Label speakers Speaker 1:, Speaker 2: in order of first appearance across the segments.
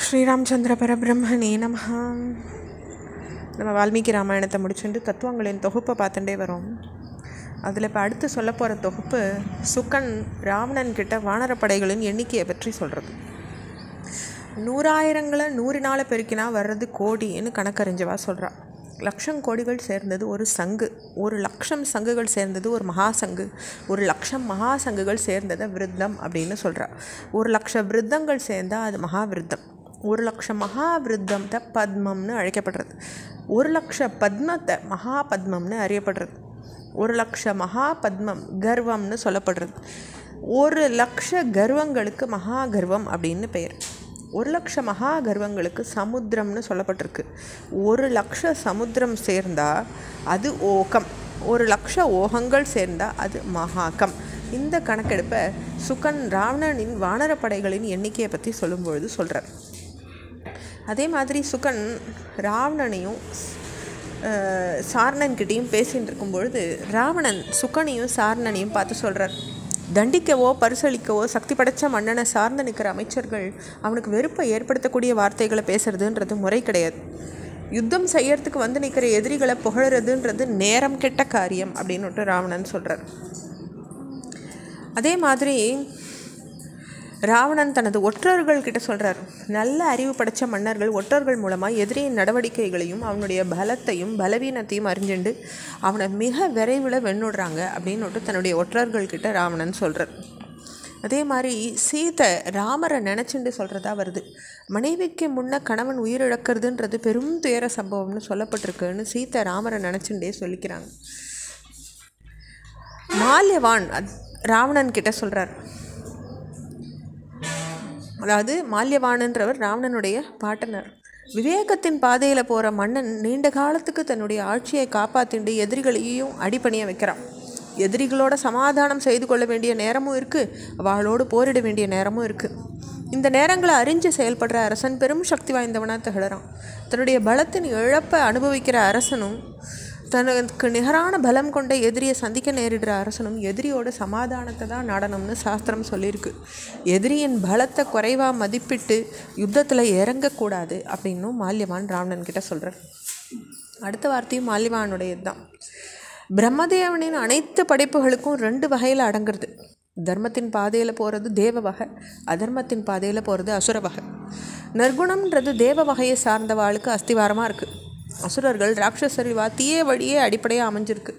Speaker 1: ஸ்ரீராமச்சந்திர பரபிரம்மனே நமஹ. நம்ம வால்மீகி ராமாயணத்தை முடிச்சுட்டு தத்துவங்களின் தொகுப்பை பார்த்துட்டே வரோம். அதில் இப்போ அடுத்து சொல்ல போகிற தொகுப்பு சுக்கன் ராவணன் கிட்ட வானரப்படைகளின் எண்ணிக்கையை பற்றி சொல்கிறது. 100,000ங்களை 100 பெருக்கினா வர்றது கோடின்னு கணக்கறிஞ்சவா சொல்கிறா. லட்சம் கோடிகள் சேர்ந்தது ஒரு சங்கு, 1,00,000 சங்குகள் சேர்ந்தது ஒரு மகாசங்கு, 1,00,000 மகாசங்குகள் சேர்ந்ததை விருத்தம் அப்படின்னு சொல்கிறா. 1,00,000 விருத்தங்கள் சேர்ந்தால் அது மகாவிருத்தம். 1,00,000 மகாவிருத்தத்தை பத்மம்னு அழைக்கப்படுறது. 1,00,000 பத்மத்தை மகாபத்மம்னு அறியப்படுறது. 1,00,000 மகாபத்மம் கர்வம்னு சொல்லப்படுறது. 1,00,000 கர்வங்களுக்கு மகா கர்வம் அப்படின்னு பெயர். 1,00,000 மகா கர்வங்களுக்கு சமுத்திரம்னு சொல்லப்பட்டிருக்கு. 1,00,000 சமுத்திரம் சேர்ந்தால் அது ஓகம், 1,00,000 ஓகங்கள் சேர்ந்தால் அது மகாகம். இந்த கணக்கெடுப்பை சுக்கன் ராவணனின் வானரப்படைகளின் எண்ணிக்கையை பற்றி சொல்லும்பொழுது சொல்கிறார். அதே மாதிரி சுக்கன் ராவணனையும் சாரணன்கிட்டையும் பேசிகிட்டு இருக்கும்பொழுது ராவணன் சுக்கனையும் சாரணனையும் பார்த்து சொல்கிறார், தண்டிக்கவோ பரிசளிக்கவோ சக்தி படைத்த மன்னனை சார்ந்து நிற்கிற அமைச்சர்கள் அவனுக்கு வெறுப்பை ஏற்படுத்தக்கூடிய வார்த்தைகளை பேசுறதுன்றது முறை கிடையாது. யுத்தம் செய்யறதுக்கு வந்து நிற்கிற எதிரிகளை புகழறதுன்றது நேரம் கெட்ட காரியம் அப்படின்னுட்டு ராவணன் சொல்கிறார். அதே மாதிரி ராவணன் தனது ஒற்றர்கள் கிட்ட சொல்கிறார், நல்ல அறிவு படைத்த மன்னர்கள் ஒற்றர்கள் மூலமாக எதிரியின் நடவடிக்கைகளையும் அவனுடைய பலத்தையும் பலவீனத்தையும் அறிஞ்சுண்டு அவனை மிக விரைவில் வெண்ணுடுறாங்க அப்படின்னுட்டு தன்னுடைய ஒற்றர்கள்கிட்ட ராவணன் சொல்கிறார். அதே மாதிரி சீதை ராமரை நினச்சிண்டு சொல்கிறதா வருது. மனைவிக்கு முன்ன கணவன் உயிரிழக்கிறதுன்றது பெரும் துயர சம்பவம்னு சொல்லப்பட்டிருக்குன்னு சீதை ராமரை நினச்சிண்டே சொல்லிக்கிறாங்க. மால்யவான் ராவணன் கிட்ட சொல்கிறார், அதாவது மால்யவானன்றவர் ராவணனுடைய பாட்டனர். விவேகத்தின் பாதையில் போகிற மன்னன் நீண்ட காலத்துக்கு தன்னுடைய ஆட்சியை காப்பாற்றிண்டு எதிரிகளையும் அடிபணிய வைக்கிறான். எதிரிகளோட சமாதானம் செய்து கொள்ள வேண்டிய நேரமும் இருக்குது, அவளோடு போரிட வேண்டிய நேரமும் இருக்குது. இந்த நேரங்களை அறிஞ்சு செயல்படுற அரசன் பெரும் சக்தி வாய்ந்தவனாக திகழறான். தன்னுடைய பலத்தின் இழப்பை அனுபவிக்கிற அரசனும் தனக்கு நிகரான பலம் கொண்ட எதிரியை சந்திக்க நேரிடுற அரசனும் எதிரியோட சமாதானத்தை தான் நாடணும்னு சாஸ்திரம் சொல்லியிருக்கு. எதிரியின் பலத்தை குறைவாக மதிப்பிட்டு யுத்தத்தில் இறங்கக்கூடாது அப்படின்னும் மால்யவான் ராவணன் கிட்ட சொல்கிறார். அடுத்த வார்த்தையும் மால்யவானுடையது தான். பிரம்மதேவனின் அனைத்து படைப்புகளுக்கும் 2 வகையில் அடங்குறது. தர்மத்தின் பாதையில் போகிறது தேவ வகை, அதர்மத்தின் பாதையில் போகிறது அசுர வகை. நற்குணம்ன்றது தேவ வகையை சார்ந்தவாளுக்கு அஸ்திவாரமாக இருக்குது. அசுரர்கள் ராட்சசரிவா தீய வழியே அடிப்படையாக அமைஞ்சிருக்கு.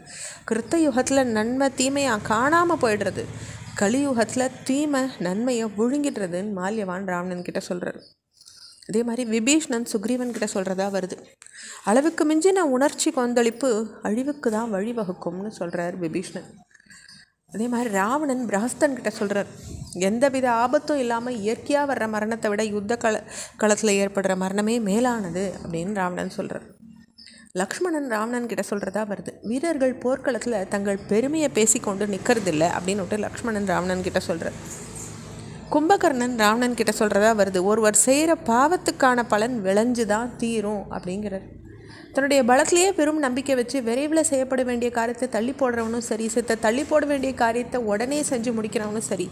Speaker 1: கிருத்த யுகத்தில் நன்மை தீமையாக காணாமல் போயிடுறது, கலியுகத்தில் தீமை நன்மையை விழுங்கிடுறதுன்னு மால்யவான் ராவணன் கிட்ட சொல்கிறார். அதே மாதிரி விபீஷ்ணன் சுக்ரீவன் கிட்ட சொல்கிறதா வருது. அளவுக்கு மிஞ்சின உணர்ச்சி கொந்தளிப்பு அழிவுக்கு தான் வழிவகுக்கும்னு சொல்கிறார் விபீஷ்ணன். அதே மாதிரி ராவணன் பிரஹஸ்தன் கிட்ட சொல்கிறார், எந்தவித ஆபத்தும் இல்லாமல் இயற்கையாக வர்ற மரணத்தை விட யுத்த களத்தில் ஏற்படுற மரணமே மேலானது அப்படின்னு ராவணன் சொல்கிறார். லக்ஷ்மணன் ராவணன் கிட்ட சொல்கிறதா வருது. வீரர்கள் போர்க்களத்தில் தங்கள் பெருமையை பேசிக்கொண்டு நிற்கிறதில்ல அப்படின்னுட்டு லக்ஷ்மணன் ராவணன் கிட்ட சொல்கிறார். கும்பகர்ணன் ராவணன் கிட்ட சொல்கிறதா வருது. ஒருவர் செய்கிற பாவத்துக்கான பலன் விளைஞ்சு தான் தீரும் அப்படிங்கிறார். தன்னுடைய பலத்திலேயே பெரும் நம்பிக்கை வச்சு விரைவில் செய்யப்பட வேண்டிய காரியத்தை தள்ளி போடுறவனும் சரி, தள்ளி போட வேண்டிய காரியத்தை உடனே செஞ்சு முடிக்கிறவனும் சரி,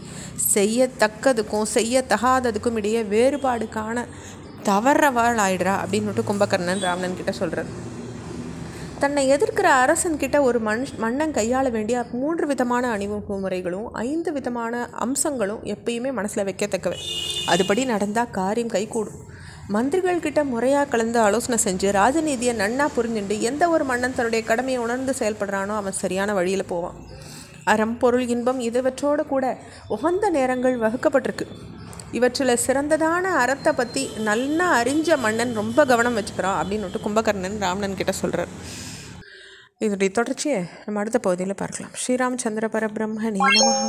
Speaker 1: செய்யத்தக்கதுக்கும் செய்யத்தகாததுக்கும் இடையே வேறுபாடு காண தவறவாள் ஆயிடுறா அப்படின்னுட்டு கும்பகர்ணன் ராவணன் கிட்ட சொல்கிறார். தன்னை எதிர்க்கிற அரசன்கிட்ட ஒரு மன்னன் கையாள வேண்டிய 3 விதமான அணிமுறைகளும் 5 விதமான அம்சங்களும் எப்பயுமே மனசில் வைக்கத்தக்கவை. அதுபடி நடந்தால் காரியம் கைகூடும். மந்திரிகள் கிட்ட முறையாக கலந்து ஆலோசனை செஞ்சு ராஜநீதியை நன்னா புரிஞ்சுண்டு எந்த ஒரு மன்னன் தன்னுடைய கடமையை உணர்ந்து செயல்படுறானோ அவன் சரியான வழியில் போவான். அறம் பொருள் இன்பம் இதுவற்றோடு கூட உகந்த நேரங்கள் வகுக்கப்பட்டிருக்கு. இவற்றில் சிறந்ததான அறத்தை பற்றி நல்லா அறிஞ்ச மன்னன் ரொம்ப கவனம் வச்சுக்கிறான் அப்படின்னுட்டு கும்பகர்ணன் ராவணன் கிட்ட சொல்கிறார். இதனுடைய தொடர்ச்சியை நம்ம அடுத்த பகுதியில் பார்க்கலாம். ஸ்ரீராமச்சந்திர பரபிரம்மனே நமஹ.